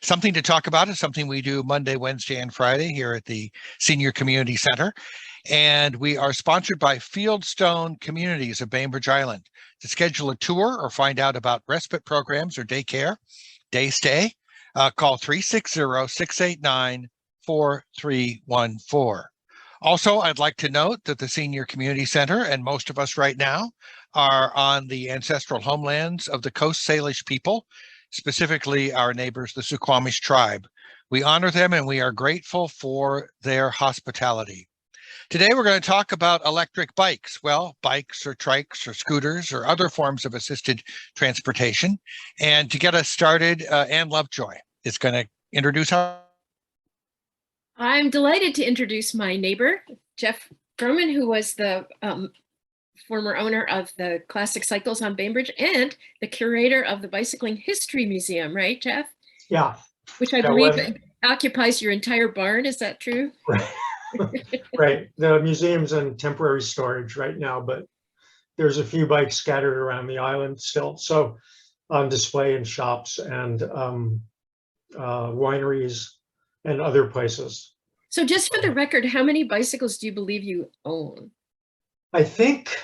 Something to Talk About is something we do Monday, Wednesday, and Friday here at the Senior Community Center. And we are sponsored by Fieldstone Communities of Bainbridge Island. To schedule a tour or find out about respite programs or daycare, day stay, call 360-689-4314. Also, I'd like to note that the Senior Community Center and most of us right now are on the ancestral homelands of the Coast Salish people, specifically our neighbors, the Suquamish tribe. We honor them and we are grateful for their hospitality. Today, we're going to talk about electric bikes. Well, bikes or trikes or scooters or other forms of assisted transportation. And to get us started, Ann Lovejoy is going to introduce our. I'm delighted to introduce my neighbor, Jeff Groman, who was the former owner of the Classic Cycles on Bainbridge and the curator of the Bicycling History Museum, right, Jeff? Yeah. Which I believe occupies your entire barn. Is that true? Right. Right. The museum's in temporary storage right now, but there's a few bikes scattered around the island still. So on display in shops and wineries and other places. So just for the record, how many bicycles do you believe you own? I think,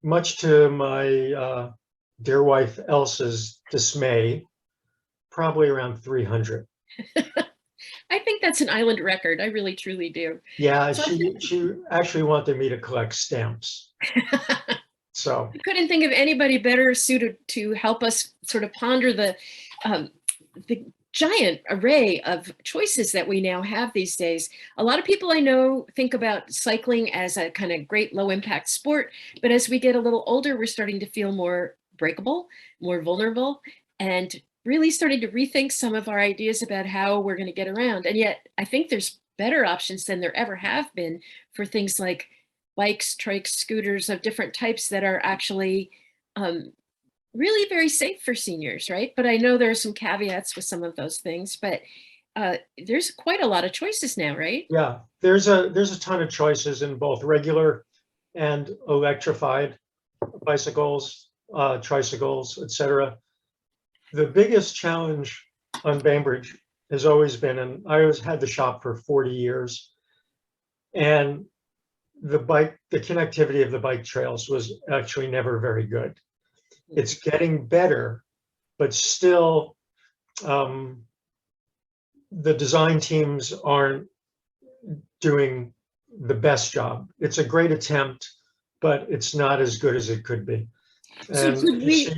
much to my dear wife Elsa's dismay, probably around 300. I think that's an island record. I really, truly do. Yeah, so she actually wanted me to collect stamps. So I couldn't think of anybody better suited to help us sort of ponder the giant array of choices that we now have these days. A lot of people I know think about cycling as a kind of great low impact sport, but as we get a little older, we're starting to feel more breakable, more vulnerable, and really starting to rethink some of our ideas about how we're going to get around. And yet I think there's better options than there ever have been for things like bikes, trikes, scooters of different types that are actually really very safe for seniors, right? But I know there are some caveats with some of those things, but there's quite a lot of choices now, right? Yeah, there's a ton of choices in both regular and electrified bicycles, tricycles, etc. The biggest challenge on Bainbridge has always been, and I always had the shop for 40 years, and the connectivity of the bike trails was actually never very good. It's getting better, but still the design teams aren't doing the best job. It's a great attempt, but it's not as good as it could be. So could we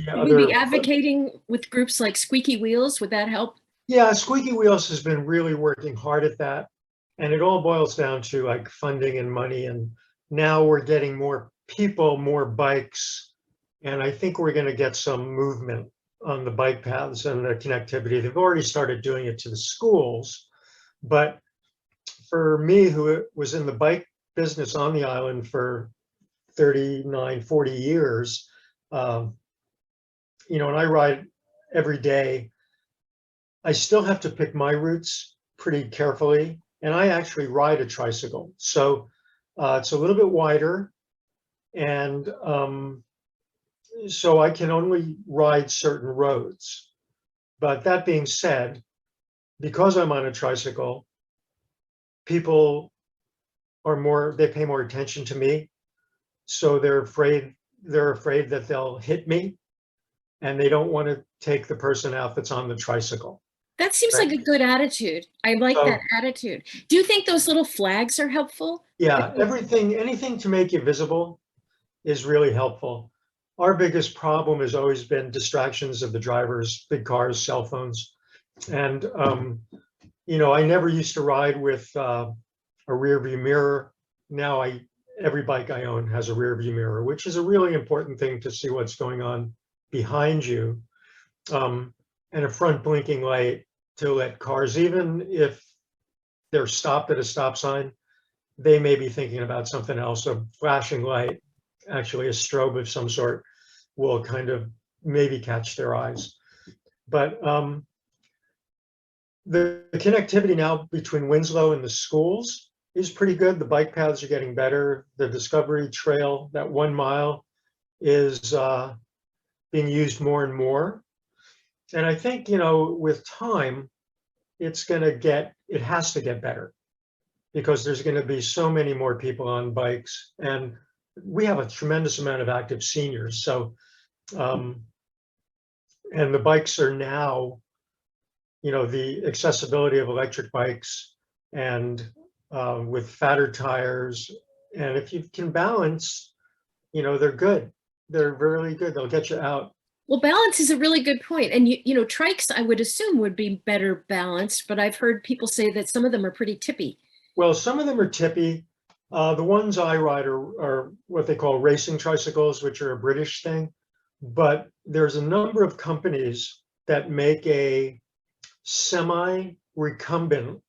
be advocating with groups like Squeaky Wheels? Would that help? Yeah, Squeaky Wheels has been really working hard at that. And it all boils down to like funding and money. And now we're getting more people, more bikes. And I think we're going to get some movement on the bike paths and the connectivity. They've already started doing it to the schools. But for me, who was in the bike business on the island for 39, 40 years, and I ride every day, I still have to pick my routes pretty carefully. And I actually ride a tricycle. So it's a little bit wider. And so I can only ride certain roads. But that being said, because I'm on a tricycle, people they pay more attention to me. So they're afraid that they'll hit me, and they don't want to take the person out that's on the tricycle. That seems like a good attitude. I like that attitude. Do you think those little flags are helpful? Yeah, anything to make you visible is really helpful. Our biggest problem has always been distractions of the drivers, big cars, cell phones. And, I never used to ride with a rear view mirror. Now every bike I own has a rear view mirror, which is a really important thing to see what's going on behind you. And a front blinking light to let cars, even if they're stopped at a stop sign, they may be thinking about something else. A flashing light, actually a strobe of some sort, will kind of maybe catch their eyes. But the connectivity now between Winslow and the schools is pretty good. The bike paths are getting better. The Discovery Trail, that 1 mile, is being used more and more. And I think, with time, it has to get better because there's going to be so many more people on bikes, and we have a tremendous amount of active seniors. So, and the bikes are now, the accessibility of electric bikes and with fatter tires. And if you can balance, they're good. They're really good. They'll get you out. Well, balance is a really good point. And trikes, I would assume, would be better balanced, but I've heard people say that some of them are pretty tippy. Well, some of them are tippy. The ones I ride are what they call racing tricycles, which are a British thing. But there's a number of companies that make a semi-recumbent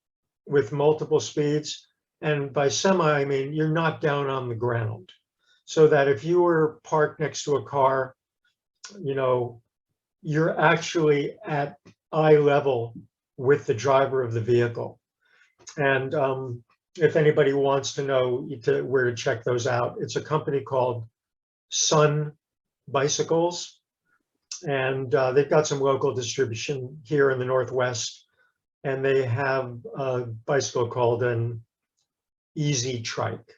with multiple speeds. And by semi, I mean you're not down on the ground. So that if you were parked next to a car, you're actually at eye level with the driver of the vehicle. And if anybody wants to know where to check those out, it's a company called Sun Bicycles. And they've got some local distribution here in the Northwest. And they have a bicycle called an Easy Trike,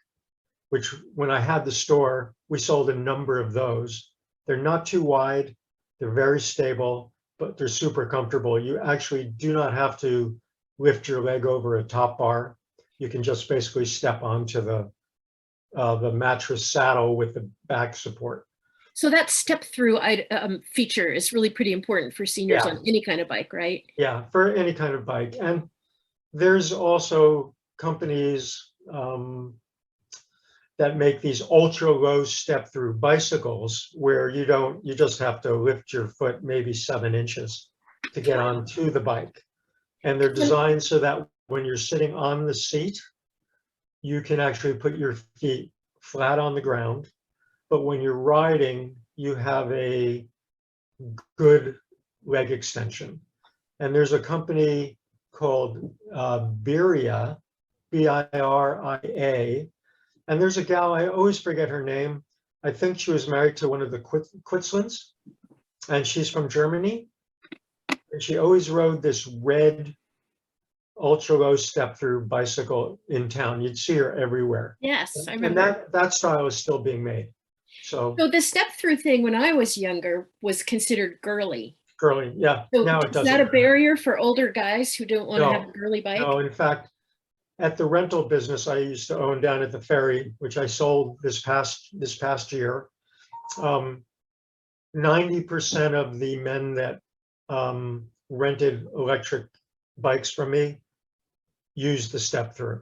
which when I had the store, we sold a number of those. They're not too wide, they're very stable, but they're super comfortable. You actually do not have to lift your leg over a top bar. You can just basically step onto the mattress saddle with the back support. So that step-through feature is really pretty important for seniors on any kind of bike, right? Yeah, for any kind of bike. And there's also companies that make these ultra low step through bicycles where you just have to lift your foot maybe 7 inches to get onto the bike. And they're designed so that when you're sitting on the seat, you can actually put your feet flat on the ground. But when you're riding, you have a good leg extension. And there's a company called Biria, Biria, and there's a gal, I always forget her name. I think she was married to one of the Quitzlins, and she's from Germany. And she always rode this red ultra low step through bicycle in town. You'd see her everywhere. Yes, I remember. And that style is still being made. So the step through thing when I was younger was considered girly. Girly, yeah. So now it doesn't. Is that a barrier for older guys who don't want to have a girly bike? No, in fact, at the rental business I used to own down at the ferry, which I sold this past year, 90% of the men that rented electric bikes from me used the step through.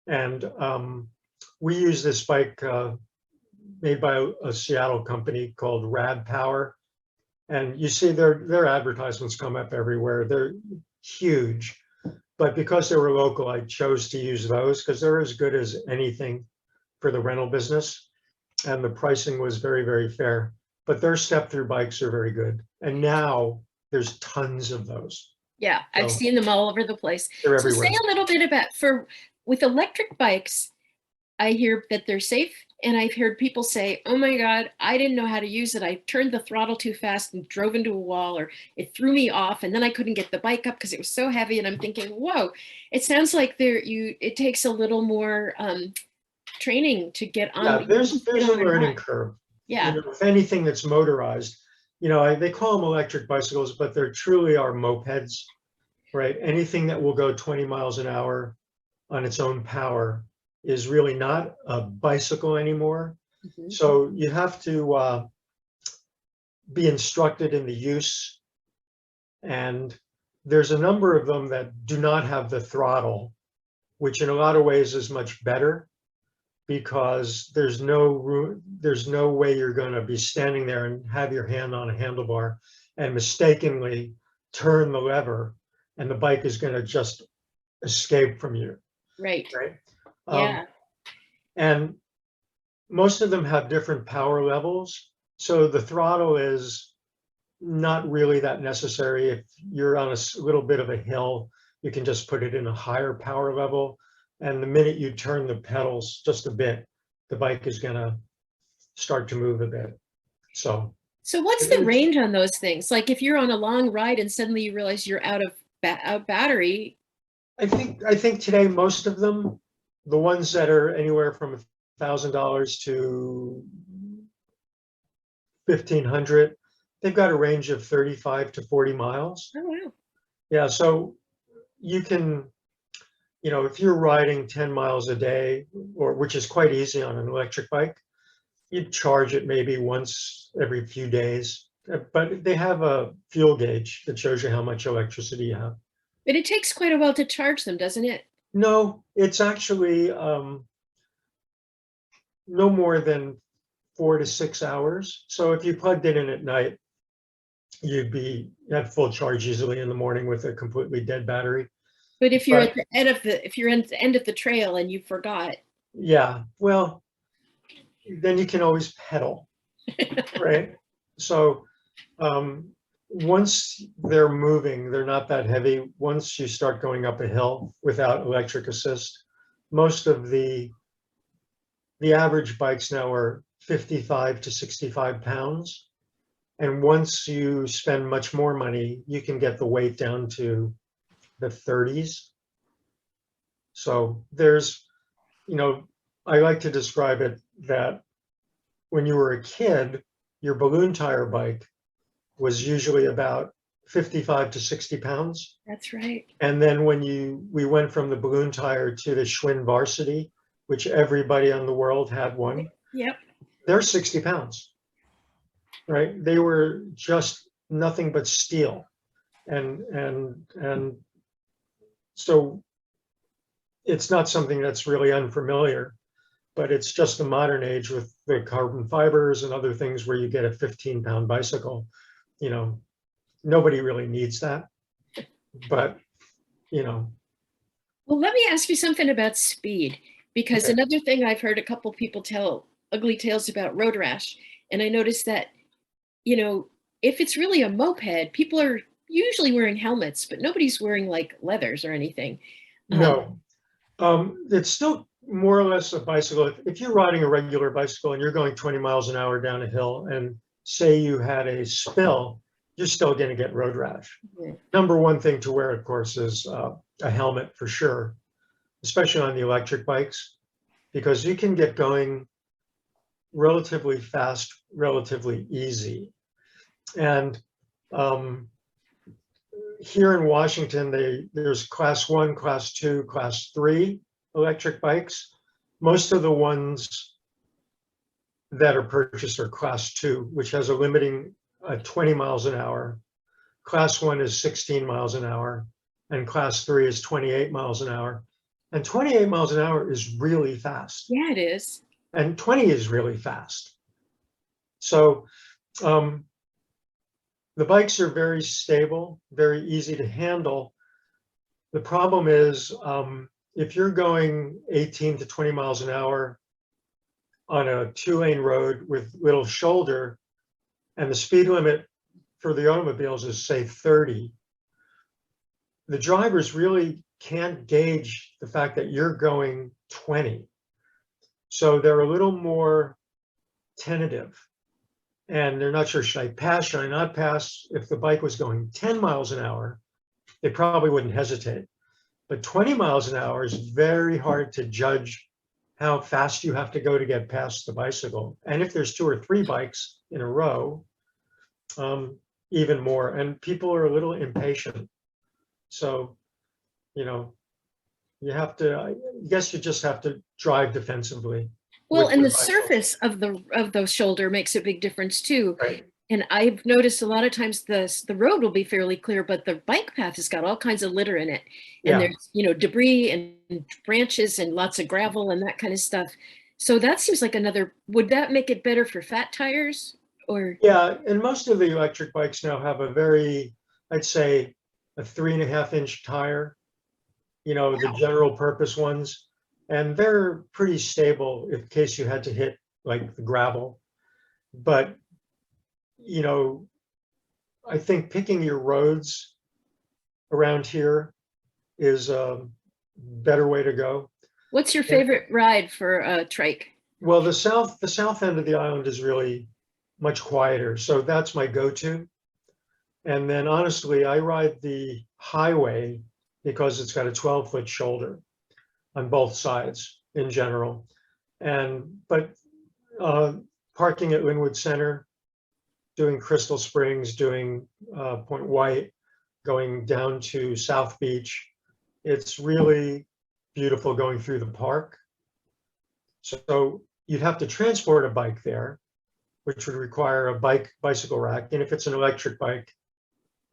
And we use this bike made by a Seattle company called Rad Power. And you see their advertisements come up everywhere. They're huge. But because they were local, I chose to use those because they're as good as anything for the rental business. And the pricing was very, very fair. But their step-through bikes are very good. And now there's tons of those. Yeah, I've seen them all over the place. They're everywhere. So say a little bit about, with electric bikes, I hear that they're safe. And I've heard people say, oh my God, I didn't know how to use it. I turned the throttle too fast and drove into a wall, or it threw me off. And then I couldn't get the bike up because it was so heavy. And I'm thinking, whoa, it sounds like it takes a little more training to get on. Yeah, there's a learning curve. Yeah. With anything that's motorized, they call them electric bicycles, but they truly are mopeds, right? Anything that will go 20 miles an hour on its own power is really not a bicycle anymore. Mm-hmm. So you have to be instructed in the use. And there's a number of them that do not have the throttle, which in a lot of ways is much better because there's no way you're going to be standing there and have your hand on a handlebar and mistakenly turn the lever and the bike is going to just escape from you. Right. Yeah. And most of them have different power levels. So the throttle is not really that necessary. If you're on a little bit of a hill, you can just put it in a higher power level. And the minute you turn the pedals just a bit, the bike is going to start to move a bit. So what's the range on those things? Like if you're on a long ride and suddenly you realize you're out of battery. I think today most of them, the ones that are anywhere from $1,000 to 1,500, they've got a range of 35 to 40 miles. Oh, wow. Yeah, so you can, if you're riding 10 miles a day, or which is quite easy on an electric bike, you'd charge it maybe once every few days. But they have a fuel gauge that shows you how much electricity you have. But it takes quite a while to charge them, doesn't it? No, it's actually no more than 4 to 6 hours. So if you plugged it in at night, you'd be at full charge easily in the morning with a completely dead battery. But if you're But- at the end of the, if you're at the end of the trail and you forgot, Yeah, well, then you can always pedal, right? So once they're moving, they're not that heavy. Once you start going up a hill without electric assist, most of the average bikes now are 55 to 65 pounds. And once you spend much more money, you can get the weight down to the 30s. So there's, I like to describe it that when you were a kid, your balloon tire bike was usually about 55 to 60 pounds. that's right. And then when we went from the balloon tire to the Schwinn Varsity, which everybody on the world had one, Yep. they're 60 pounds, right? They were just nothing but steel. And so it's not something that's really unfamiliar, but it's just the modern age with the carbon fibers and other things where you get a 15-pound bicycle. Nobody really needs that, but Well, let me ask you something about speed, because Okay. another thing I've heard a couple people tell ugly tales about road rash, and I noticed that, if it's really a moped, people are usually wearing helmets, but nobody's wearing like leathers or anything. no, it's still more or less a bicycle. If you're riding a regular bicycle and you're going 20 miles an hour down a hill and say you had a spill, you're still going to get road rash. Yeah. Number one thing to wear, of course, is a helmet for sure, especially on the electric bikes, because you can get going relatively fast, relatively easy. And here in Washington, there's class 1, class 2, class 3 electric bikes. Most of the ones that are purchased are class 2, which has a limiting 20 miles an hour. Class 1 is 16 miles an hour, and class 3 is 28 miles an hour. And 28 miles an hour is really fast. Yeah, it is. And 20 is really fast. So the bikes are very stable, very easy to handle. The problem is if you're going 18 to 20 miles an hour on a 2-lane road with little shoulder, and the speed limit for the automobiles is say 30, the drivers really can't gauge the fact that you're going 20. So they're a little more tentative. And they're not sure, should I pass, should I not pass? If the bike was going 10 miles an hour, they probably wouldn't hesitate. But 20 miles an hour is very hard to judge how fast you have to go to get past the bicycle. And if there's 2 or 3 bikes in a row, even more. And people are a little impatient. So, you have to, I guess you just have to drive defensively. Well, with and the bicycle. surface of the shoulder makes a big difference too. Right. And I've noticed a lot of times the road will be fairly clear, but the bike path has got all kinds of litter in it. And Yeah. there's, debris and branches and lots of gravel and that kind of stuff. So that seems like would that make it better for fat tires or? Yeah, and most of the electric bikes now have a very, I'd say, a 3.5-inch tire, the general purpose ones. And they're pretty stable in case you had to hit like the gravel. But, I think picking your roads around here is a better way to go. What's your favorite ride for a trike? Well, the south end of the island is really much quieter. So that's my go-to. And then honestly, I ride the highway because it's got a 12-foot shoulder on both sides in general. But parking at Linwood Center, doing Crystal Springs, doing Point White, going down to South Beach, it's really beautiful going through the park. So you'd have to transport a bike there, which would require a bicycle rack. And if it's an electric bike,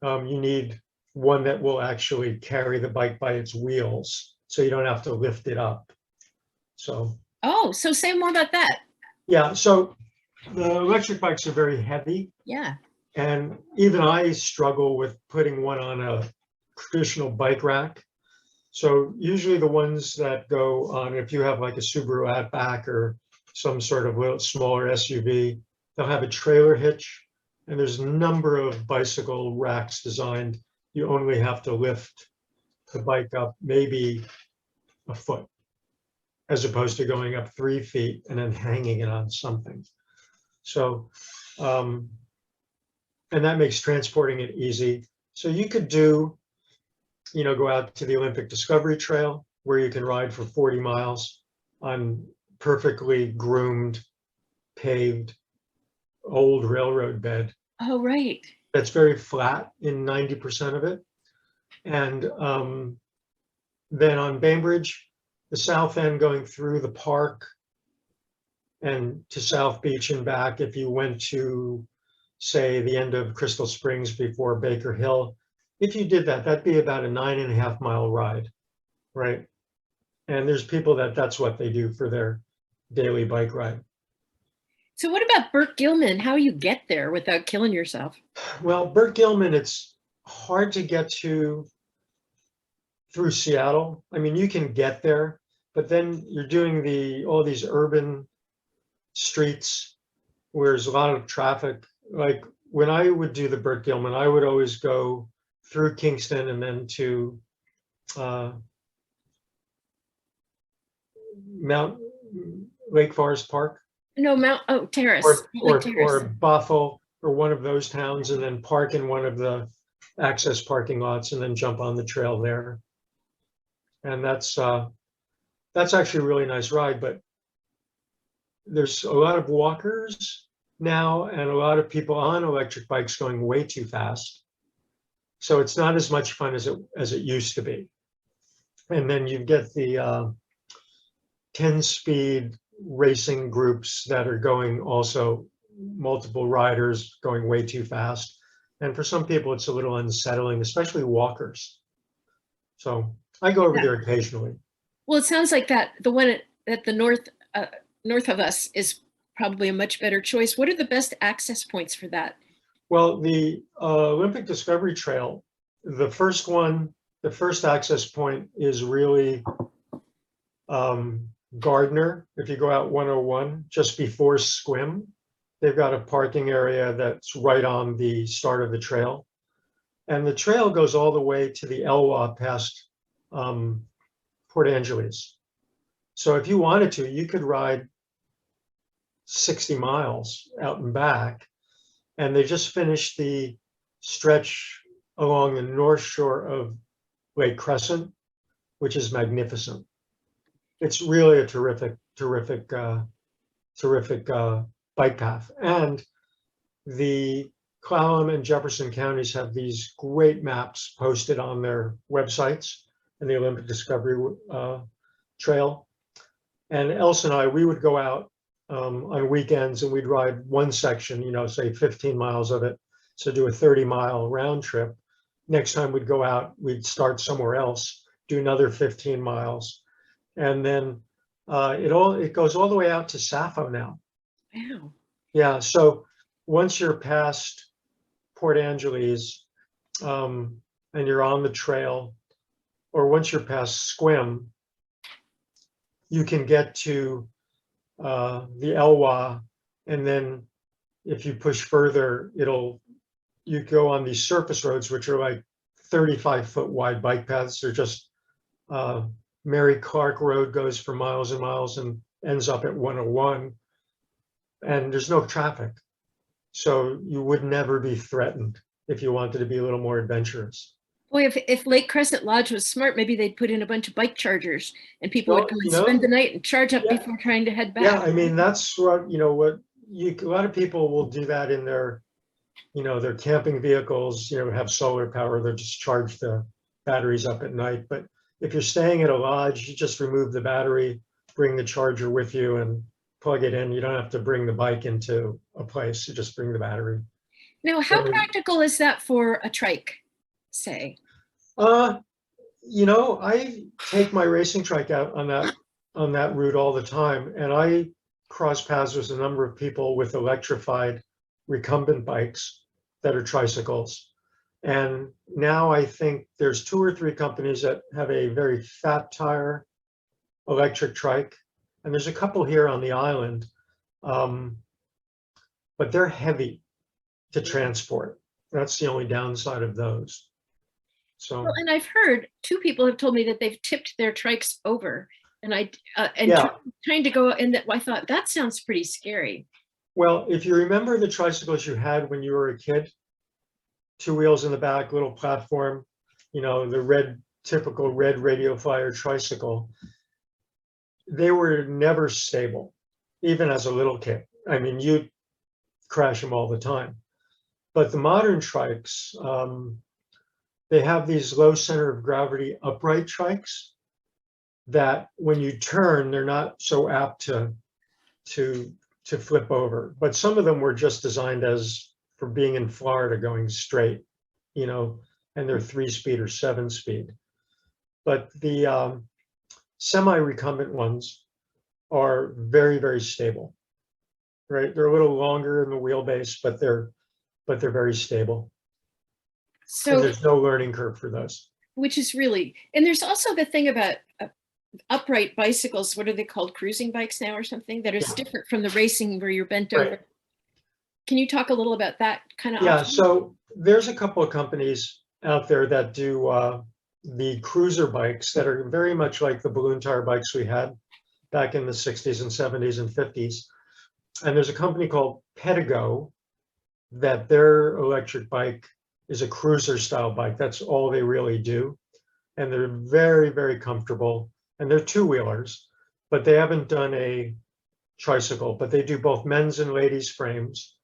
you need one that will actually carry the bike by its wheels, so you don't have to lift it up. So. Oh, so say more about that. Yeah, so the electric bikes are very heavy. Yeah. And even I struggle with putting one on a traditional bike rack. So usually the ones that go on, if you have like a Subaru Outback or some sort of little smaller SUV, they'll have a trailer hitch, and there's a number of bicycle racks designed. You only have to lift the bike up maybe a foot, as opposed to going up 3 feet and then hanging it on something. So, and that makes transporting it easy. So you could do, go out to the Olympic Discovery Trail, where you can ride for 40 miles on perfectly groomed, paved, old railroad bed. Oh, right. That's very flat in 90% of it. And then on Bainbridge, the south end going through the park and to South Beach and back, if you went to, say, the end of Crystal Springs before Baker Hill, if you did that, that'd be about a 9.5 mile ride, right? And there's people that's what they do for their daily bike ride. So what about Burt Gilman? How you get there without killing yourself? Well, Burt Gilman, it's hard to get to through Seattle. I mean, you can get there, but then you're doing all these urban streets where there's a lot of traffic. Like when I would do the Burt Gilman, I would always go through Kingston and then to Lake Forest Park. No, Terrace. Or Bothell, or one of those towns, and then park in one of the access parking lots and then jump on the trail there. And that's actually a really nice ride, but there's a lot of walkers now and a lot of people on electric bikes going way too fast. So it's not as much fun as it used to be. And then you get the 10-speed racing groups that are going also, multiple riders going way too fast. And for some people, it's a little unsettling, especially walkers. So I go over there occasionally. Well, it sounds like the one at the north of us is probably a much better choice. What are the best access points for that? Well, the Olympic Discovery Trail, the first access point is really Gardner. If you go out 101, just before Squim, they've got a parking area that's right on the start of the trail. And the trail goes all the way to the Elwha past Port Angeles. So if you wanted to, you could ride 60 miles out and back. And they just finished the stretch along the north shore of Lake Crescent, which is magnificent. It's really a terrific bike path. And the Clallam and Jefferson counties have these great maps posted on their websites in the Olympic Discovery Trail. And Else and I, we would go out on weekends and we'd ride one section, say 15 miles of it. So do a 30-mile round trip. Next time we'd go out, we'd start somewhere else, do another 15 miles. And then it goes all the way out to Sappho now. Wow. Yeah, so once you're past Port Angeles and you're on the trail, or once you're past Squim, you can get to the Elwha, and then if you push further, you go on these surface roads, which are like 35-foot wide bike paths. They're just Mary Clark Road goes for miles and miles and ends up at 101, and there's no traffic. So you would never be threatened if you wanted to be a little more adventurous. Boy, if Lake Crescent Lodge was smart, maybe they'd put in a bunch of bike chargers and people Well, would come you and spend the know, night and charge up yeah, before trying to head yeah, back. I mean, that's what, what a lot of people will do that in their, their camping vehicles, have solar power, they'll just charge the batteries up at night. But if you're staying at a lodge, you just remove the battery, bring the charger with you and plug it in. You don't have to bring the bike into a place, you just bring the battery. Now, how So, practical is that for a trike, say? uh, I take my racing trike out on that route all the time, and I cross paths with a number of people with electrified recumbent bikes that are tricycles. And now I think there's 2 or 3 companies that have a very fat tire electric trike, and there's a couple here on the island, but they're heavy to transport. That's the only downside of those. Well, So and I've heard 2 people have told me that they've tipped their trikes over, and yeah, trying to go, and that I thought that sounds pretty scary. well, if you remember the tricycles you had when you were a kid, 2 wheels in the back, little platform, the typical red Radio Flyer tricycle, they were never stable, even as a little kid. I mean, you'd crash them all the time. But the modern trikes, they have these low center of gravity upright trikes that when you turn, they're not so apt to flip over. But some of them were just designed as for being in Florida going straight, and they're 3-speed or 7-speed. But the semi-recumbent ones are very, very stable, right? They're a little longer in the wheelbase, but they're very stable. And So, there's no learning curve for those. which is really, and there's also the thing about upright bicycles. What are they called? Cruising bikes now or something that is Yeah. different from the racing where you're bent Right. over. Can you talk a little about that kind of Yeah, option? so there's a couple of companies out there that do the cruiser bikes that are very much like the balloon tire bikes we had back in the 60s and 70s and 50s. And there's a company called Pedigo that their electric bike is a cruiser style bike. That's all they really do. And they're very, very comfortable. And they're 2-wheelers, but they haven't done a tricycle, but they do both men's and ladies' frames.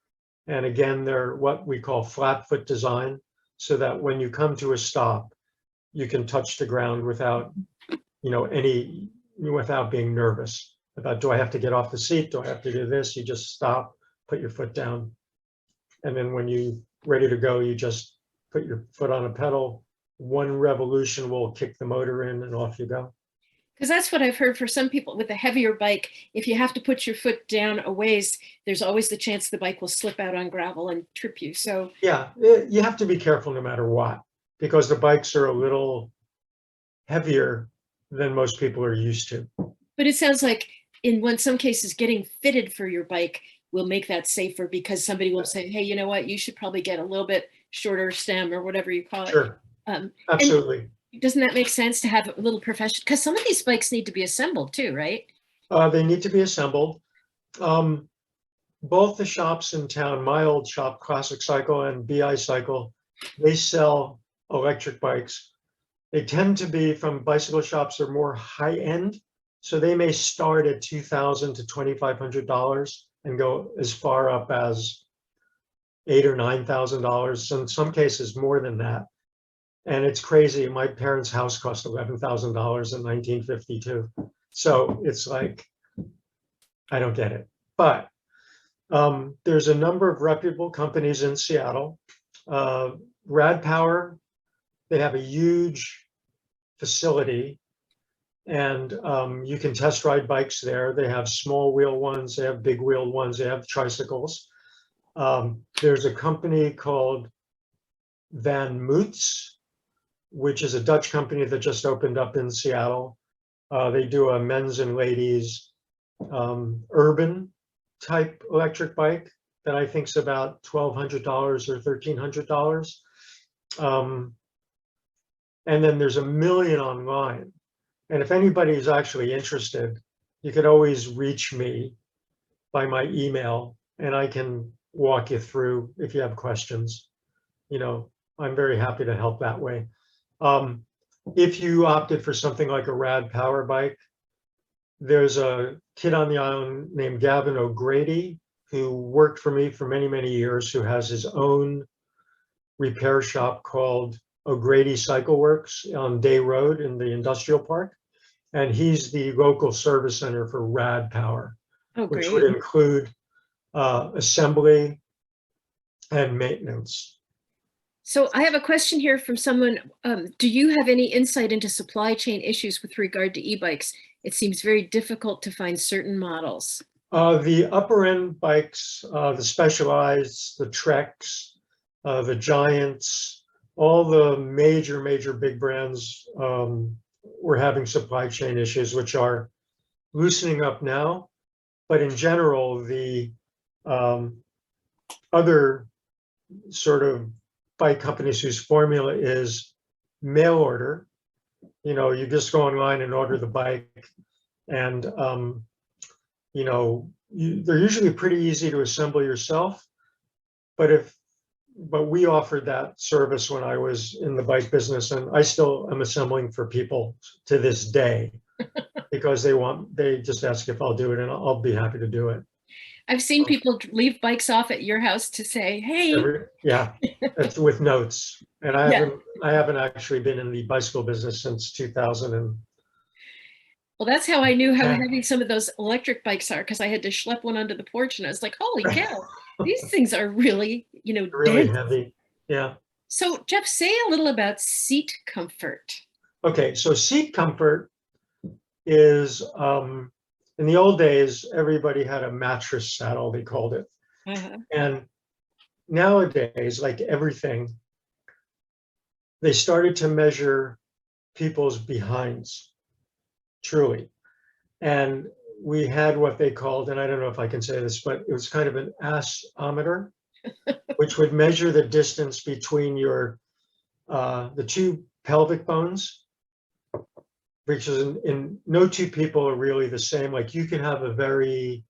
And again, they're what we call flat foot design, so that when you come to a stop, you can touch the ground without, without being nervous about, do I have to get off the seat? Do I have to do this? You just stop, put your foot down. And then when you're ready to go, you just put your foot on a pedal. 1 revolution will kick the motor in and off you go. Because that's what I've heard for some people with a heavier bike. If you have to put your foot down a ways, there's always the chance the bike will slip out on gravel and trip you. So yeah, you have to be careful no matter what, because the bikes are a little heavier than most people are used to. but it sounds like in some cases, getting fitted for your bike will make that safer because somebody will say, hey, you know what, you should probably get a little bit shorter stem or whatever you call it. Sure, absolutely. Doesn't that make sense to have a little professional? Because some of these bikes need to be assembled too, right? They need to be assembled. Both the shops in town, my old shop, Classic Cycle and BI Cycle, they sell electric bikes. They tend to be from bicycle shops that are more high end. So they may start at $2,000 to $2,500 and go as far up as $8,000 or $9,000. In some cases, more than that. And it's crazy. My parents' house cost $11,000 in 1952. So it's like, I don't get it. But there's a number of reputable companies in Seattle. Rad Power, they have a huge facility, and you can test ride bikes there. They have small wheel ones, they have big wheel ones, they have tricycles. There's a company called Van Moots, which is a Dutch company that just opened up in Seattle. They do a men's and ladies urban type electric bike that I think is about $1,200 or $1,300. And then there's a million online. And if anybody is actually interested, you could always reach me by my email and I can walk you through if you have questions. I'm very happy to help that way. If you opted for something like a rad power bike, there's a kid on the island named Gavin O'Grady who worked for me for many, many years, who has his own repair shop called O'Grady Cycle Works on Day Road in the industrial park. And he's the local service center for rad power, Oh, which great. would include assembly and maintenance. So I have a question here from someone. Do you have any insight into supply chain issues with regard to e-bikes? It seems very difficult to find certain models. The upper end bikes, the Specialized, the Treks, the Giants, all the major big brands were having supply chain issues, which are loosening up now. But in general, the other sort of bike companies whose formula is mail order, you just go online and order the bike, and they're usually pretty easy to assemble yourself. But we offered that service when I was in the bike business, and I still am assembling for people to this day because they just ask if I'll do it, and I'll be happy to do it. I've seen people leave bikes off at your house to say, hey. Yeah, that's with notes. And I haven't actually been in the bicycle business since 2000. Well, that's how I knew how heavy some of those electric bikes are, because I had to schlep one onto the porch, and I was like, holy cow, these things are really, really dense. heavy. Yeah. So Jeff, say a little about seat comfort. Okay, so seat comfort is, in the old days, everybody had a mattress saddle, they called it. And nowadays, like everything, they started to measure people's behinds, truly. And we had what they called, and I don't know if I can say this, but it was kind of an assometer, which would measure the distance between the two pelvic bones, which is in no two people are really the same. Like you can have a very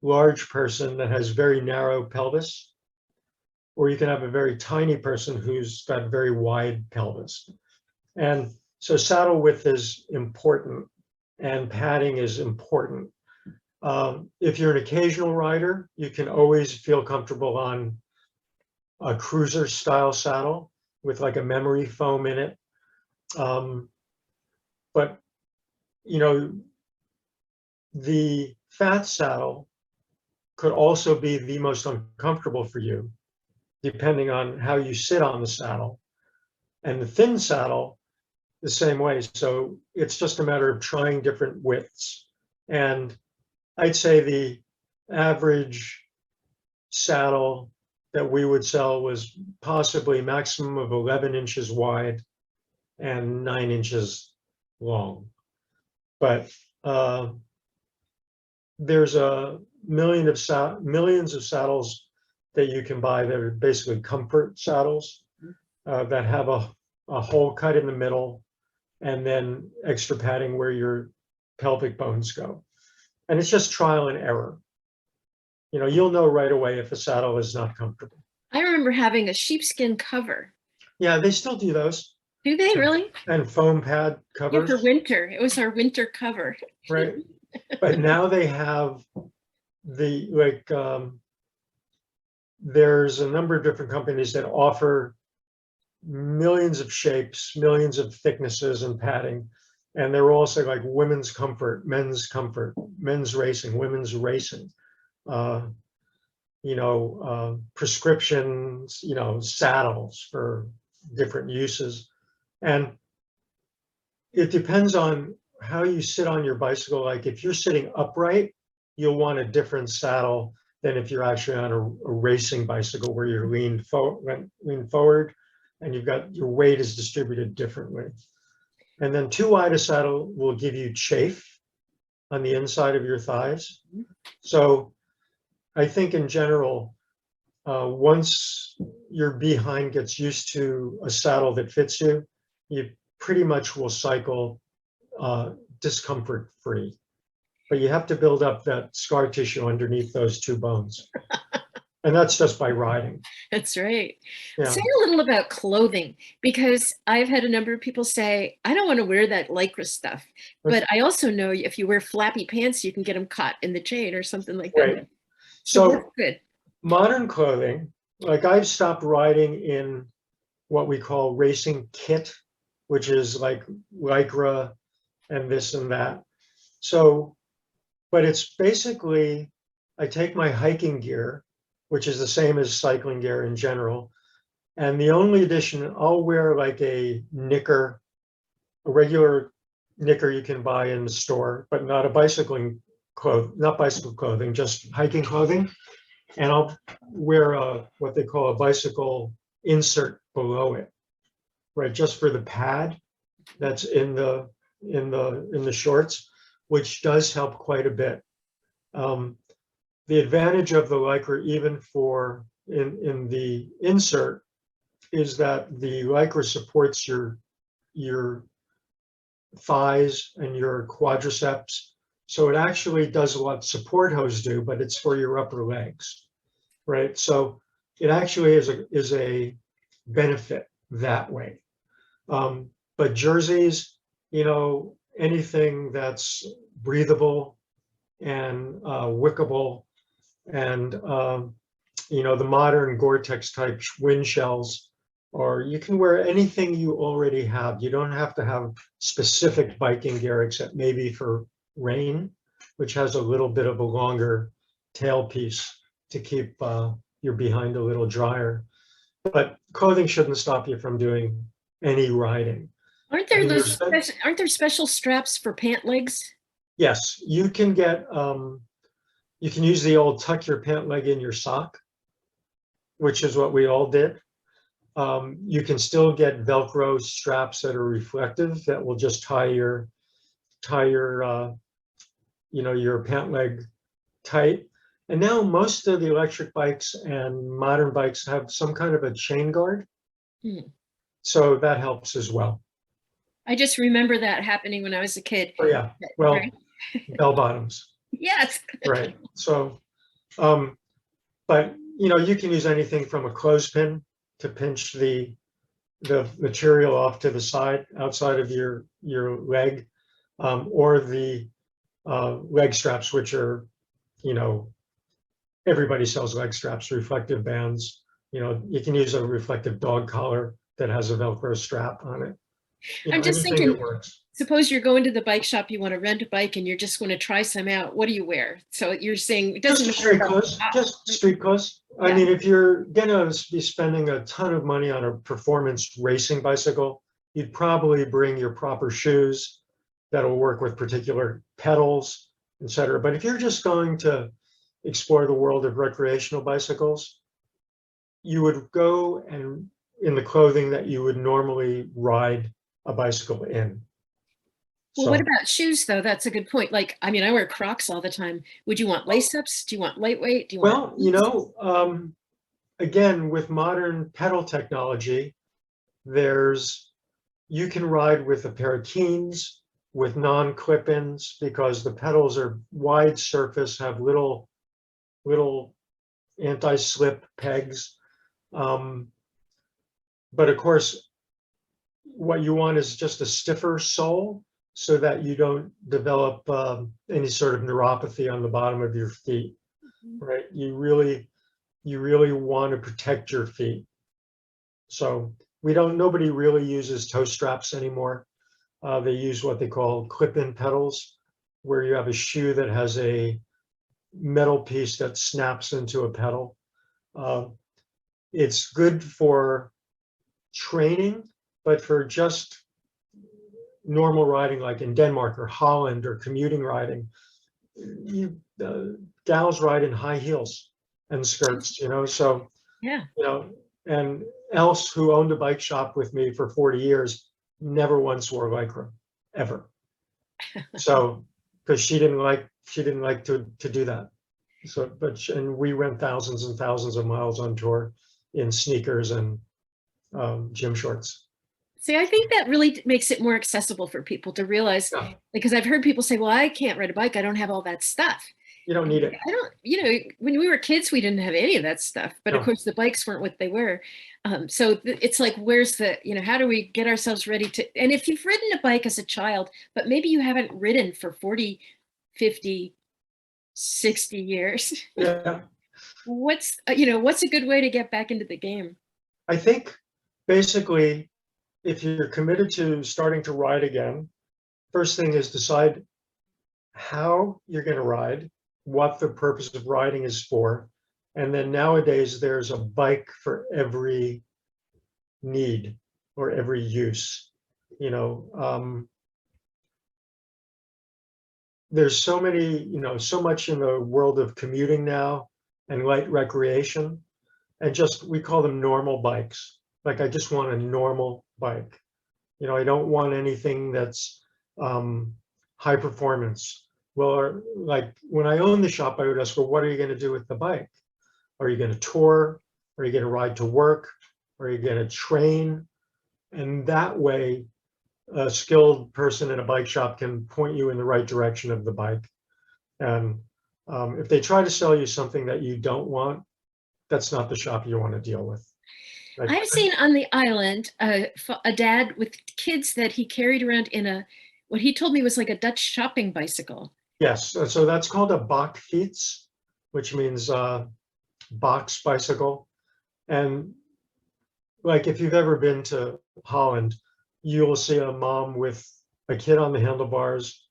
large person that has very narrow pelvis, or you can have a very tiny person who's got very wide pelvis. And so saddle width is important, and padding is important. If you're an occasional rider, you can always feel comfortable on a cruiser style saddle with like a memory foam in it. But the fat saddle could also be the most uncomfortable for you, depending on how you sit on the saddle. And the thin saddle, the same way. So it's just a matter of trying different widths. And I'd say the average saddle that we would sell was possibly a maximum of 11 inches wide and 9 inches long. But there's millions of saddles that you can buy that are basically comfort saddles that have a hole cut in the middle and then extra padding where your pelvic bones go. And it's just trial and error. You'll know right away if a saddle is not comfortable. I remember having a sheepskin cover. Yeah, they still do those. Do they really? And foam pad covers. Yeah, for winter. It was our winter cover. Right. But now they have there's a number of different companies that offer millions of shapes, millions of thicknesses and padding. And they're also like women's comfort, men's racing, women's racing, prescriptions, saddles for different uses. And it depends on how you sit on your bicycle. Like if you're sitting upright, you'll want a different saddle than if you're actually on a racing bicycle where you're leaned forward and you've got your weight is distributed differently. And then too wide a saddle will give you chafe on the inside of your thighs. So I think in general, once your behind gets used to a saddle that fits you, you pretty much will cycle discomfort free. But you have to build up that scar tissue underneath those two bones. And that's just by riding. That's right. Yeah. Say a little about clothing, because I've had a number of people say, I don't want to wear that Lycra stuff. But I also know if you wear flappy pants, you can get them caught in the chain or something like that. Right. So So that's good. modern clothing, like I've stopped riding in what we call racing kit, which is like Lycra and this and that. So, but it's basically, I take my hiking gear, which is the same as cycling gear in general. And the only addition, I'll wear like a knicker, a regular knicker you can buy in the store, but not a not bicycle clothing, just hiking clothing. And I'll wear what they call a bicycle insert below it, right? Just for the pad that's in the shorts, which does help quite a bit. The advantage of the Lycra, even for in the insert, is that the Lycra supports your thighs and your quadriceps. So it actually does what support hose do, but it's for your upper legs, right? So it actually is a benefit that way. But jerseys, anything that's breathable and wickable, and the modern Gore-Tex type wind shells, or you can wear anything you already have. You don't have to have specific biking gear, except maybe for rain, which has a little bit of a longer tailpiece to keep your behind a little drier. But clothing shouldn't stop you from doing any riding. Aren't there aren't there special straps for pant legs? Yes, you can get, you can use the old tuck your pant leg in your sock, which is what we all did. You can still get Velcro straps that are reflective that will just tie your your pant leg tight. And now most of the electric bikes and modern bikes have some kind of a chain guard. So that helps as well. I just remember that happening when I was a kid. Oh yeah, well, Right. bell bottoms. Yes. Right. So, but you can use anything from a clothespin to pinch the material off to the side, outside of your leg, or the leg straps, which are, everybody sells leg straps, reflective bands. You can use a reflective dog collar that has a Velcro strap on it. I'm just anything thinking, that works. suppose you're going to the bike shop, you want to rent a bike and you're just going to try some out. What do you wear? So you're saying it doesn't Just matter street clothes. Just street clothes. Yeah. I mean, if you're gonna be spending a ton of money on a performance racing bicycle, you'd probably bring your proper shoes that'll work with particular pedals, etc. But if you're just going to explore the world of recreational bicycles, you would go and in the clothing that you would normally ride a bicycle in. Well, what about shoes, though? That's a good point. Like, I mean, I wear Crocs all the time. Would you want lace ups? Do you want lightweight? Do you want? Again, with modern pedal technology, you can ride with a pair of Keens with non-clip-ins, because the pedals are wide surface, have little anti-slip pegs. But of course, what you want is just a stiffer sole, so that you don't develop any sort of neuropathy on the bottom of your feet, right? You really want to protect your feet. So nobody really uses toe straps anymore. They use what they call clip-in pedals, where you have a shoe that has a metal piece that snaps into a pedal. It's good for training, but for just normal riding, like in Denmark or Holland, or commuting riding, gals ride in high heels and skirts, so, Yeah. And Else, who owned a bike shop with me for 40 years, never once wore Lycra, ever. So, because she didn't like to do that. So, and we went thousands and thousands of miles on tour in sneakers and gym shorts. See, I think that really makes it more accessible for people to realize, because I've heard people say, well, I can't ride a bike. I don't have all that stuff. You don't need it. I don't, when we were kids, we didn't have any of that stuff, but of No. course the bikes weren't what they were. So it's like, where's the, how do we get ourselves ready to, and if you've ridden a bike as a child, but maybe you haven't ridden for 40, 50, 60 years, Yeah. what's a good way to get back into the game? I think basically, if you're committed to starting to ride again, first thing is decide how you're going to ride, what the purpose of riding is for. And then nowadays, there's a bike for every need or every use. There's so many, so much in the world of commuting now and light recreation, and just we call them normal bikes. Like, I just want a normal bike. I don't want anything that's high performance. Well, like when I owned the shop, I would ask, well, what are you going to do with the bike? Are you going to tour? Are you going to ride to work? Are you going to train? And that way, a skilled person in a bike shop can point you in the right direction of the bike. And if they try to sell you something that you don't want, that's not the shop you want to deal with. Like, I've seen on the island a dad with kids that he carried around in what he told me was like a Dutch shopping bicycle. yes, so that's called a bakfiets, which means box bicycle. And like, if you've ever been to Holland, you'll see a mom with a kid on the handlebars,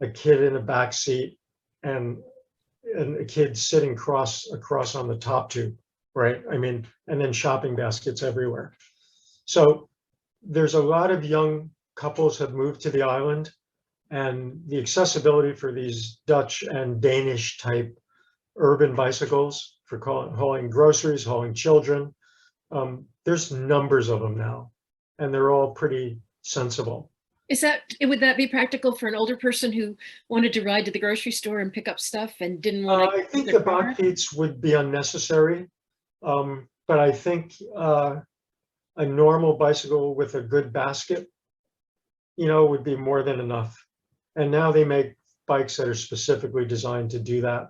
a kid in a back seat, and a kid sitting across on the top tube, right? I mean, and then shopping baskets everywhere. So there's a lot of young couples have moved to the island, and the accessibility for these Dutch and Danish type urban bicycles for hauling groceries, hauling children, there's numbers of them now, and they're all pretty sensible. Would that be practical for an older person who wanted to ride to the grocery store and pick up stuff and didn't want to? I think the bakfiets would be unnecessary, but I think a normal bicycle with a good basket, would be more than enough. And now they make bikes that are specifically designed to do that,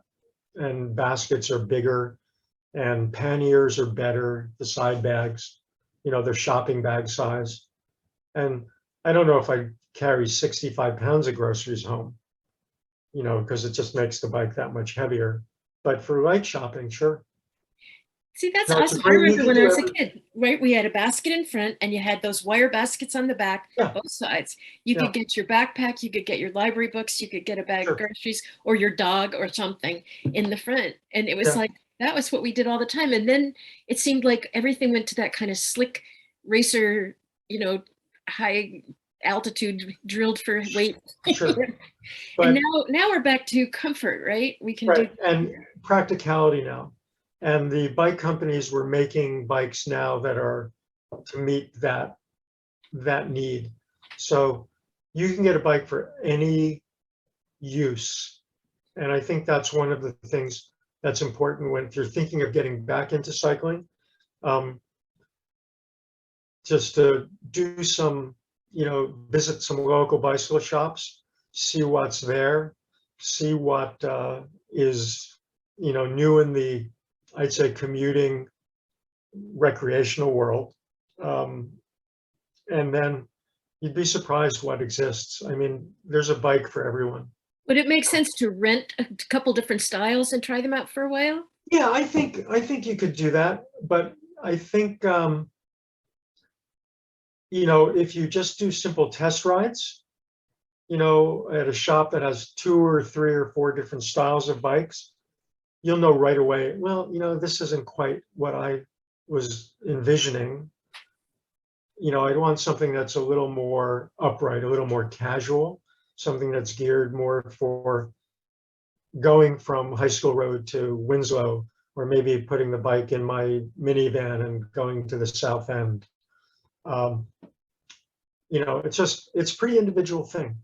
and baskets are bigger, and panniers are better, the side bags, they're shopping bag size. And I don't know if I carry 65 pounds of groceries home, because it just makes the bike that much heavier. But for light shopping, sure. See, that's No, awesome. I remember when I was a kid, right? We had a basket in front and you had those wire baskets on the back, Yeah. both sides. You could get your backpack, you could get your library books, you could get a bag of groceries or your dog or something in the front. And it was like, that was what we did all the time. And then it seemed like everything went to that kind of slick racer, high altitude drilled for weight. Sure. And now we're back to comfort, right? We can do and practicality now. And the bike companies were making bikes now that are to meet that need. So you can get a bike for any use. And I think that's one of the things that's important when if you're thinking of getting back into cycling. Just to do some, visit some local bicycle shops, see what's there, see what is, new in the, I'd say, commuting recreational world. And then you'd be surprised what exists. I mean, there's a bike for everyone. Would it make sense to rent a couple different styles and try them out for a while? Yeah, I think you could do that, but I think if you just do simple test rides, at a shop that has 2 or 3 or 4 different styles of bikes, you'll know right away, well, this isn't quite what I was envisioning. I'd want something that's a little more upright, a little more casual, something that's geared more for going from High School Road to Winslow, or maybe putting the bike in my minivan and going to the South End. It's pretty individual thing.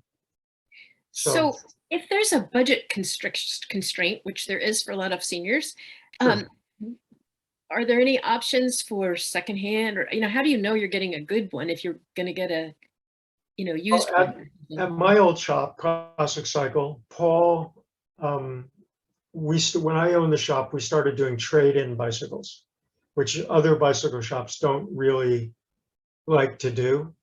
So if there's a budget constraint, which there is for a lot of seniors, are there any options for secondhand, or how do you know you're getting a good one if you're going to get a used one? At my old shop, Classic Cycle, Paul when I owned the shop, we started doing trade-in bicycles, which other bicycle shops don't really like to do.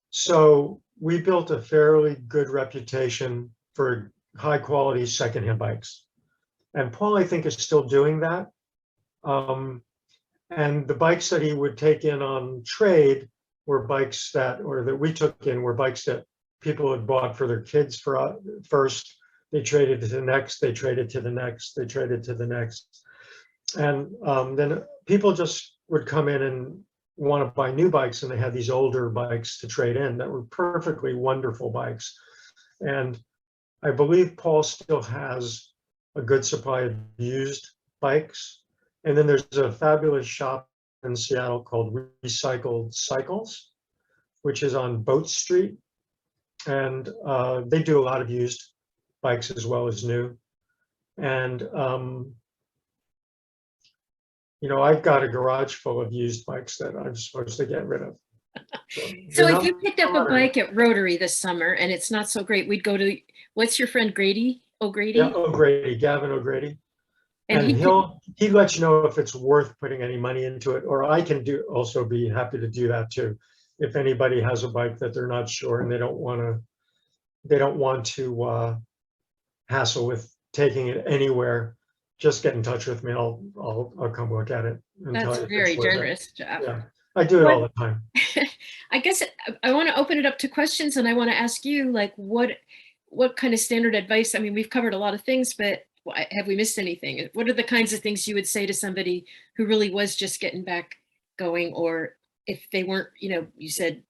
So we built a fairly good reputation for high quality secondhand bikes. And Paul, I think, is still doing that. And the bikes that he would take in on trade were bikes that we took in were bikes that people had bought for their kids first. They traded to the next, they traded to the next, they traded to the next. And then people just would come in and want to buy new bikes, and they had these older bikes to trade in that were perfectly wonderful bikes. And I believe Paul still has a good supply of used bikes. And then there's a fabulous shop in Seattle called Tricycles, which is on Boat Street. And they do a lot of used bikes as well as new. And, I've got a garage full of used bikes that I'm supposed to get rid of. So if you picked up a bike at Rotary this summer and it's not so great, we'd go to, what's your friend O'Grady? Yeah, Gavin O'Grady. And he he'd let you know if it's worth putting any money into it, or I can also be happy to do that too. If anybody has a bike that they're not sure and they don't want to hassle with taking it anywhere, just get in touch with me. I'll come look at it. That's very generous, Jeff. Yeah, I do it all the time. I guess I want to open it up to questions, and I want to ask you, like, what kind of standard advice? I mean, we've covered a lot of things, but have we missed anything? What are the kinds of things you would say to somebody who really was just getting back going, or if they weren't, you said,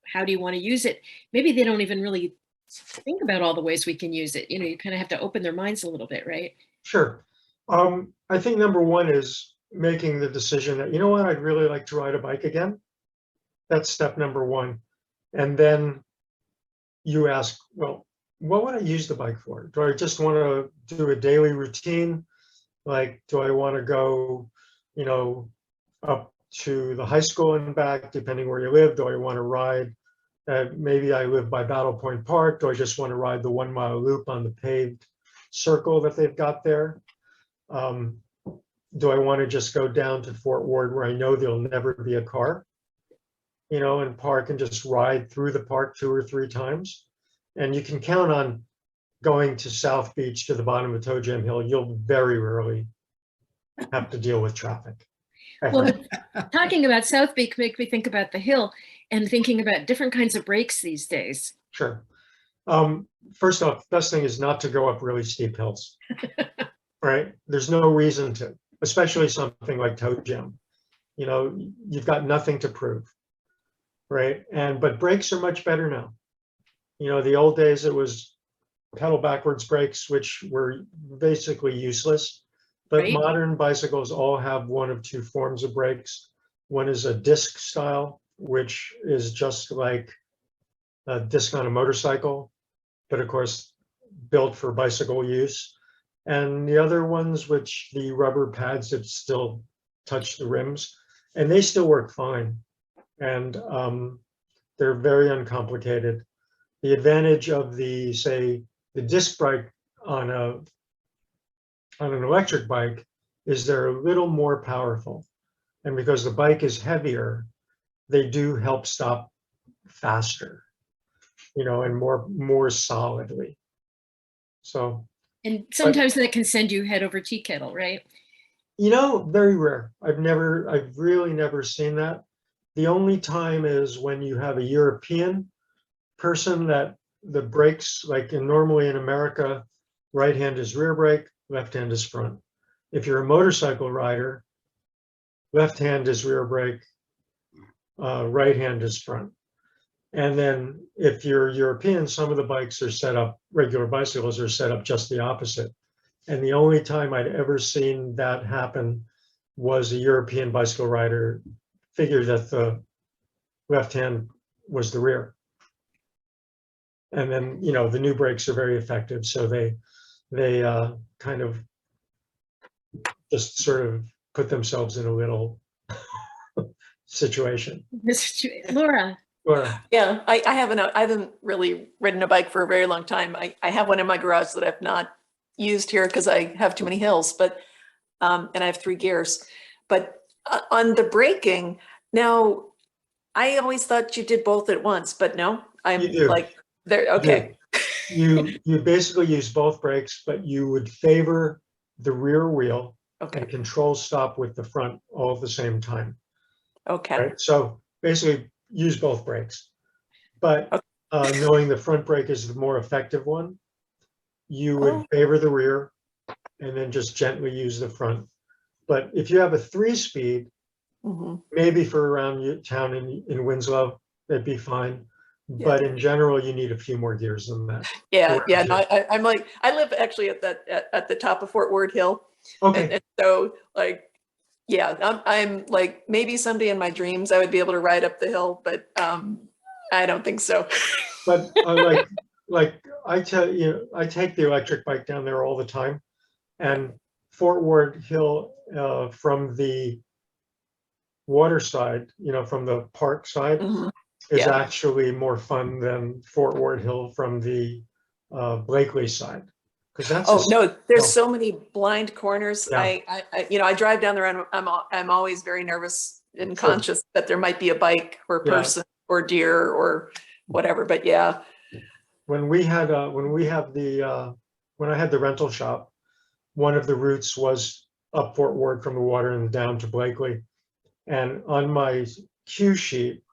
how do you want to use it? Maybe they don't even really think about all the ways we can use it. You kind of have to open their minds a little bit, right? Sure. I think number one is making the decision that, I'd really like to ride a bike again. That's step number one. And then you ask, well, what would I use the bike for? Do I just want to do a daily routine? Like, do I want to go, up to the high school and back, depending where you live? Do I want to ride? Maybe I live by Battle Point Park. Do I just want to ride the 1 mile loop on the paved circle that they've got there? Do I want to just go down to Fort Ward where I know there'll never be a car, and park and just ride through the park 2 or 3 times? And you can count on going to South Beach to the bottom of Toe Jam Hill. You'll very rarely have to deal with traffic. Well, talking about South Beach makes me think about the hill and thinking about different kinds of brakes these days. Sure. First off, best thing is not to go up really steep hills, right? There's no reason to, especially something like Toe Jam. You've got nothing to prove, right? But brakes are much better now. The old days, it was pedal backwards brakes, which were basically useless. But right. Modern bicycles all have one of 2 forms of brakes. One is a disc style, which is just like a disc on a motorcycle, but of course, built for bicycle use. And the other ones, which the rubber pads that still touch the rims, and they still work fine. And they're very uncomplicated. The advantage of the disc brake on an electric bike is they're a little more powerful. And because the bike is heavier, they do help stop faster, and more solidly. So. And sometimes that can send you head over tea kettle, right? Very rare. I've really never seen that. The only time is when you have a European person that the brakes, like normally in America, right hand is rear brake, left hand is front. If you're a motorcycle rider, left hand is rear brake, right hand is front. And then if you're European, some of the bikes are set up, regular bicycles are set up just the opposite. And the only time I'd ever seen that happen was a European bicycle rider figured that the left hand was the rear. And then, the new brakes are very effective. So they kind of just sort of put themselves in a little situation. Laura. Yeah, I haven't really ridden a bike for a very long time. I have one in my garage that I've not used here because I have too many hills, but, and I have 3 gears. But on the braking, now, I always thought you did both at once, but no, I'm You do. like, there, You do. okay. You basically use both brakes, but you would favor the rear wheel Okay, and control stop with the front all at the same time, okay, right? So basically use both brakes. But knowing the front brake is the more effective one, you would Oh. favor the rear and then just gently use the front. But if you have a 3-speed, mhm. maybe for around your town in Winslow, that'd be fine. Yeah. But in general, you need a few more gears than that. Yeah, yeah, Around no, here. I'm like, I live actually at the top of Fort Ward Hill. Okay, And so like, yeah, I'm like, maybe someday in my dreams I would be able to ride up the hill, but I don't think so. but like I tell you, I take the electric bike down there all the time, and Fort Ward Hill from the water side, from the park side, Mhm. is Yeah. actually more fun than Fort Ward Hill from the Blakely side, because that's Oh, no, there's no. so many blind corners. Yeah. I drive down there and I'm always very nervous and Sure. conscious that there might be a bike or a Yeah. person or deer or whatever, but yeah. When we had when I had the rental shop, one of the routes was up Fort Ward from the water and down to Blakely. And on my cue sheet,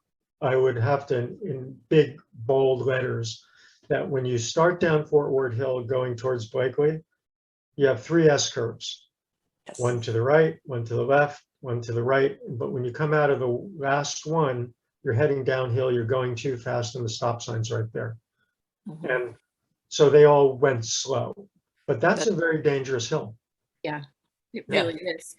I would have to, in big bold letters, that when you start down Fort Ward Hill going towards Blakely, you have 3 S curves, Yes. one to the right, one to the left, one to the right. But when you come out of the last one, you're heading downhill, you're going too fast, and the stop sign's right there. Mhm. And so they all went slow, but that's a very dangerous hill. Yeah, it Yeah. really is.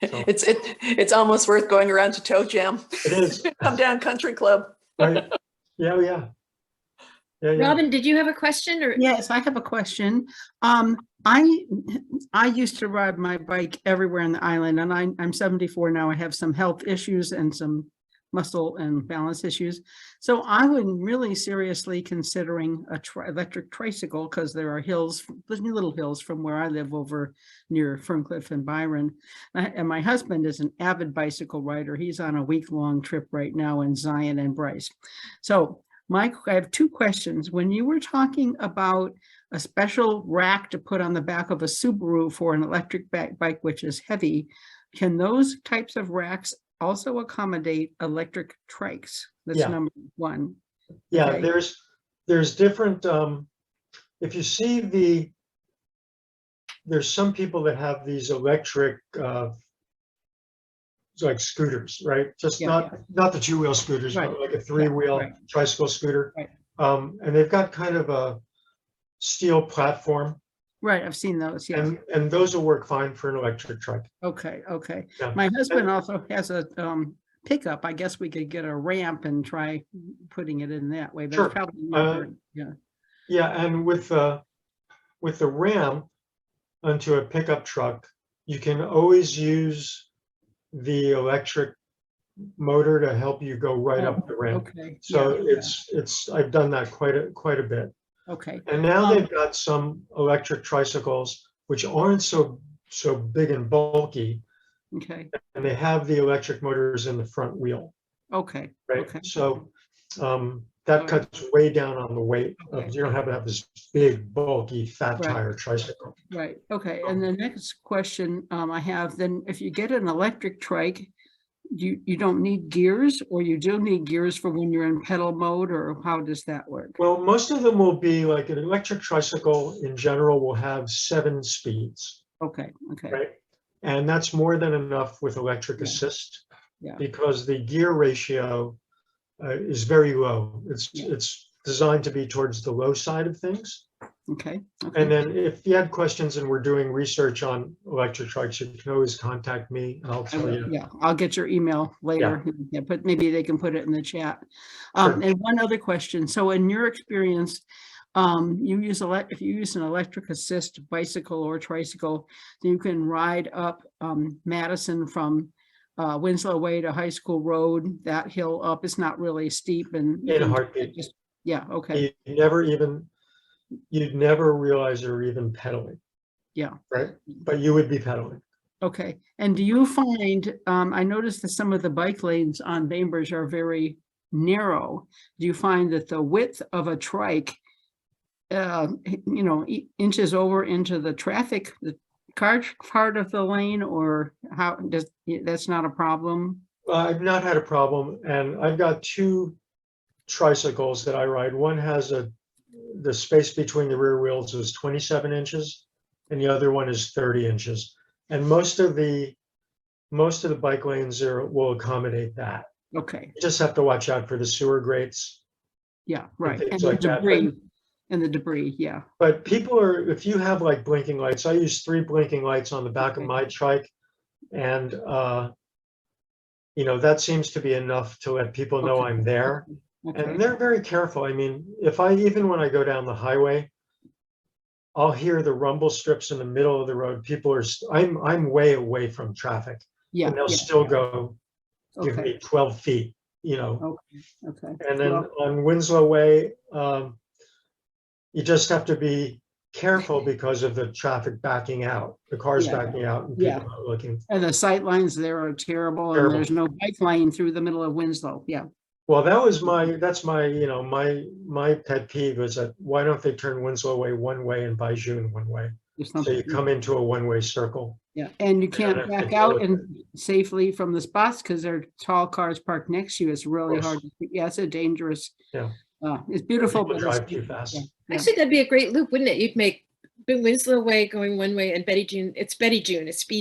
So It's almost worth going around to Toe Jam. it is. Come down Country Club. Right. Yeah, yeah. Yeah, yeah. Robin, did you have a question or? Yes, I have a question. I used to ride my bike everywhere on the island, and I'm 74 now. I have some health issues and some muscle and balance issues. So I would really seriously considering a electric tricycle, because there are hills, little hills from where I live over near Ferncliff and Byron. And my husband is an avid bicycle rider. He's on a week-long trip right now in Zion and Bryce. So I have 2 questions. When you were talking about a special rack to put on the back of a Subaru for an electric bike, which is heavy, can those types of racks also accommodate electric trikes? That's Yeah. number 1. Yeah, Okay. there's different, if you see there's some people that have these electric, like scooters, right? Just Yeah, not the 2-wheel scooters, Right. but like a 3-wheel right. tricycle scooter. Right. And they've got kind of a steel platform, Right, I've seen those, yeah. and those will work fine for an electric trike. Okay. Yeah. My husband also has a pickup. I guess we could get a ramp and try putting it in that way, but Sure. it's probably not very, yeah. Yeah, and with the ramp onto a pickup truck, you can always use the electric motor to help you go right up the ramp. Okay. So yeah, it's I've done that quite a bit. Okay. And now they've got some electric tricycles which aren't so big and bulky, Okay. and they have the electric motors in the front wheel, Okay. right? Okay. So Alright. that cuts way down on the weight. Okay. You don't have to have this big, bulky, fat Right. tire tricycle. Right. Okay. And the next question I have, then if you get an electric trike, you don't need gears, or you do need gears for when you're in pedal mode, or how does that work? Well, most of them will be like an electric tricycle in general will have 7 speeds, Okay. Okay. right? And that's more than enough with electric Yeah. assist, Yeah. because the gear ratio is very low. Yeah. It's designed to be towards the low side of things. Okay. And then if you had questions and we're doing research on electric trikes, you can always contact me and I'll I tell will, you. yeah, I'll get your email later. Yeah, but maybe they can put it in the chat. Sure. And one other question. So in your experience, if you use an electric assist bicycle or tricycle, you can ride up Madison from Winslow Way to High School Road, that hill up. It's not really steep, and you In a can heartbeat. yeah, okay. You'd never realize you're even pedaling. Yeah. right? But you would be pedaling. Okay. And do you find, I noticed that some of the bike lanes on Bainbridge are very narrow. Do you find that the width of a trike, inches over into the traffic, the car part of the lane, or how does, that's not a problem? I've not had a problem, and I've got two tricycles that I ride. One has the space between the rear wheels is 27 inches, and the other one is 30 inches. And most of the bike lanes will accommodate that. Okay. You just have to watch out for the sewer grates. Yeah, right. things And the like that, debris, and the debris, yeah. But people are, if you have like blinking lights, I use 3 blinking lights on the back of Okay. my trike, and that seems to be enough to let people know Okay. I'm there. Okay. And they're very careful. I mean, even when I go down the highway, I'll hear the rumble strips in the middle of the road. People are, I'm way away from traffic, Yeah. and they'll Yeah. still go give Okay. me 12 feet, Okay. Okay. And then Well, on Winslow Way, you just have to be careful because of the traffic backing out, the cars Yeah. backing out, and Yeah. people not looking. and the sight lines there are terrible, and Terrible. there's no bike lane through the middle of Winslow. Yeah. Well, that's my pet peeve is that why don't they turn Winslow Way one way and Bijou one way? There's So you something. come into a one-way circle. Yeah, and you can't have to back deal out with and safely from the spots because there are tall cars parked next to you. It's really course. hard. Yeah, it's a dangerous. Yeah. It's beautiful, People but it's drive too fast. yeah. Actually, that'd be a great loop, wouldn't it? You'd make Winslow Way going one way and Betty June. It's Speed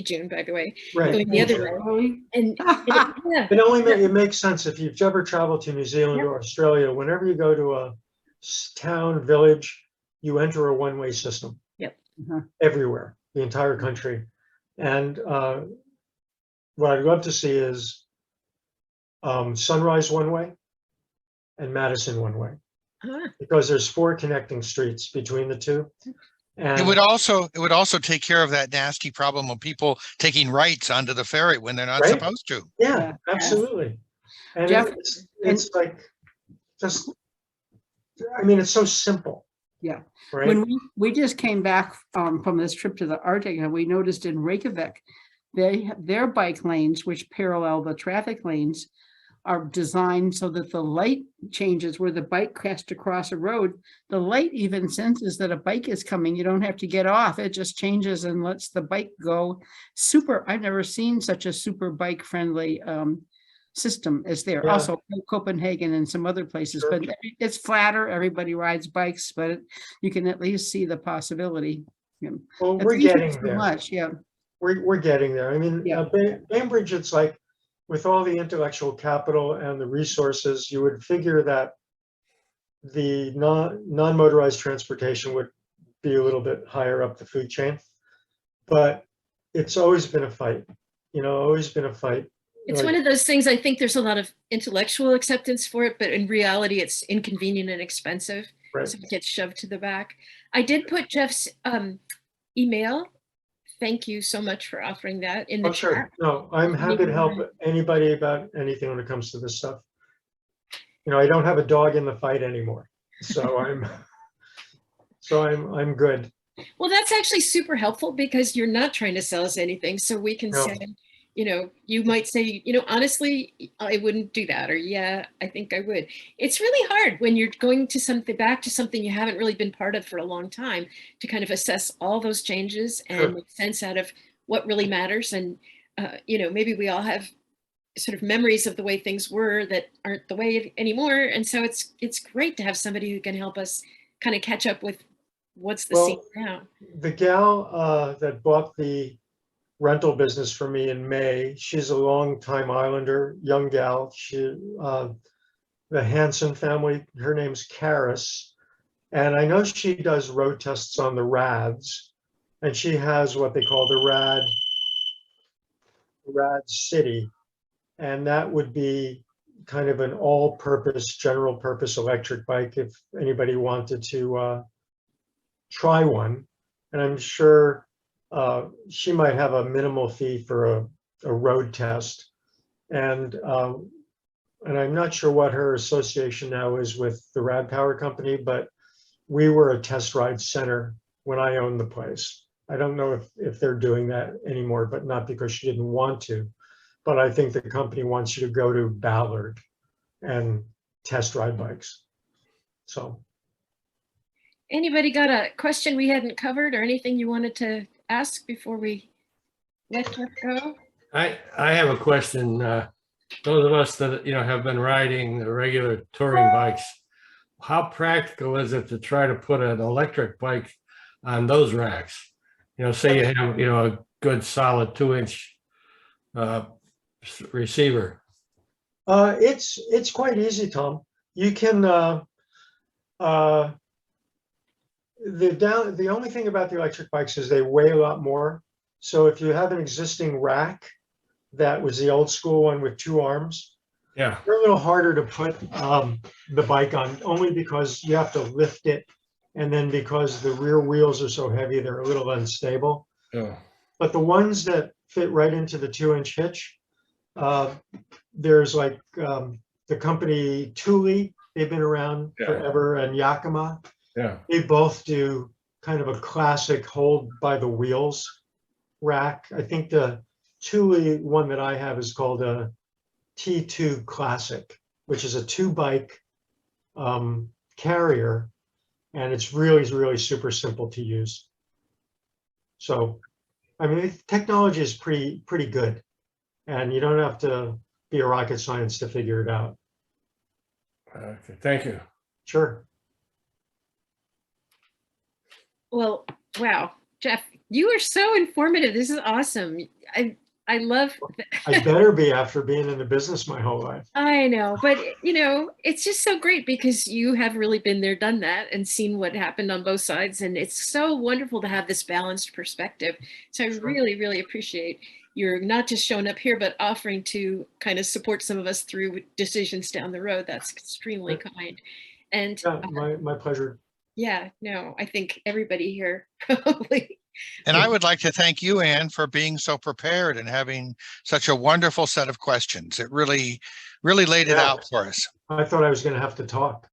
June, by the way, Right. going the other way. Really? And yeah, It makes sense if you've ever traveled to New Zealand Yep. or Australia. Whenever you go to a town, village, you enter a one-way system. Yep. Uh-huh. Everywhere, the entire country. And what I'd love to see is Sunrise one way and Madison one way, huh. because there's 4 connecting streets between the two. And It would also take care of that nasty problem of people taking rights onto the ferry when they're not Right. supposed to. yeah, Yeah. absolutely. And Jeff, it's like just, I mean, it's so simple. Yeah. Right. When we just came back from this trip to the Arctic, and we noticed in Reykjavik, their bike lanes, which parallel the traffic lanes, are designed so that the light changes where the bike has to cross a road. The light even senses that a bike is coming. You don't have to get off. It just changes and lets the bike go. Super. I've never seen such a super bike friendly system as there. Yeah. Also Copenhagen and some other places, Sure. but it's flatter. Everybody rides bikes, but you can at least see the possibility. Well, At we're least getting it's too there. much. Yeah. We're getting there. I mean, Yeah. Bainbridge, it's like with all the intellectual capital and the resources, you would figure that the non-motorized transportation would be a little bit higher up the food chain. But it's always been a fight, always been a fight. It's Like, one of those things. I think there's a lot of intellectual acceptance for it, but in reality, it's inconvenient and expensive. right. So it gets shoved to the back. I did put Jeff's email. Thank you so much for offering that in the Oh, chat. sure. No, I'm happy to help anybody about anything when it comes to this stuff. I don't have a dog in the fight anymore, so I'm good. Well, that's actually super helpful because you're not trying to sell us anything. So we can No. say, you might say, honestly, I wouldn't do that. Or yeah, I think I would. It's really hard when you're going to back to something you haven't really been part of for a long time to kind of assess all those changes and Sure. make sense out of what really matters. And, maybe we all have sort of memories of the way things were that aren't the way anymore. And so it's great to have somebody who can help us kind of catch up with what's the scene now. The gal that bought the rental business for me in May, she's a long-time Islander, young gal. The Hanson family, her name's Karis. And I know she does road tests on the RADs, and she has what they call the RAD City. And that would be kind of an all-purpose, general-purpose electric bike if anybody wanted to try one. And I'm sure she might have a minimal fee for a road test. And I'm not sure what her association now is with the Rad Power Company, but we were a test ride center when I owned the place. I don't know if they're doing that anymore, but not because she didn't want to. But I think the company wants you to go to Ballard and test ride bikes. So. Anybody got a question we hadn't covered or anything you wanted to ask before we let Jeff go? I have a question. Those of us that, have been riding the regular touring bikes, how practical is it to try to put an electric bike on those racks? Say you have, a good solid 2-inch receiver. It's quite easy, Tom. You can, the only thing about the electric bikes is they weigh a lot more. So if you have an existing rack, that was the old school one with 2 arms, Yeah. they're a little harder to put the bike on, only because you have to lift it. And then because the rear wheels are so heavy, they're a little unstable. Yeah. But the ones that fit right into the 2-inch hitch, there's like the company Thule, they've been around forever, and Yakima. Yeah. They both do kind of a classic hold by the wheels rack. I think the Thule one that I have is called a T2 Classic, which is a 2-bike carrier, and it's really super simple to use. So, I mean, technology is pretty good, and you don't have to be a rocket science to figure it out. Okay, thank you. Sure. Well, wow, Jeff, you are so informative. This is awesome. I love I better be after being in the business my whole life. I know, but it's just so great because you have really been there, done that, and seen what happened on both sides. And it's so wonderful to have this balanced perspective. So I really appreciate you're not just showing up here, but offering to kind of support some of us through decisions down the road. That's extremely kind. And Yeah, my pleasure. yeah, no, I think everybody here probably. And I would like to thank you, Anne, for being so prepared and having such a wonderful set of questions. It really laid it out for us. I thought I was going to have to talk.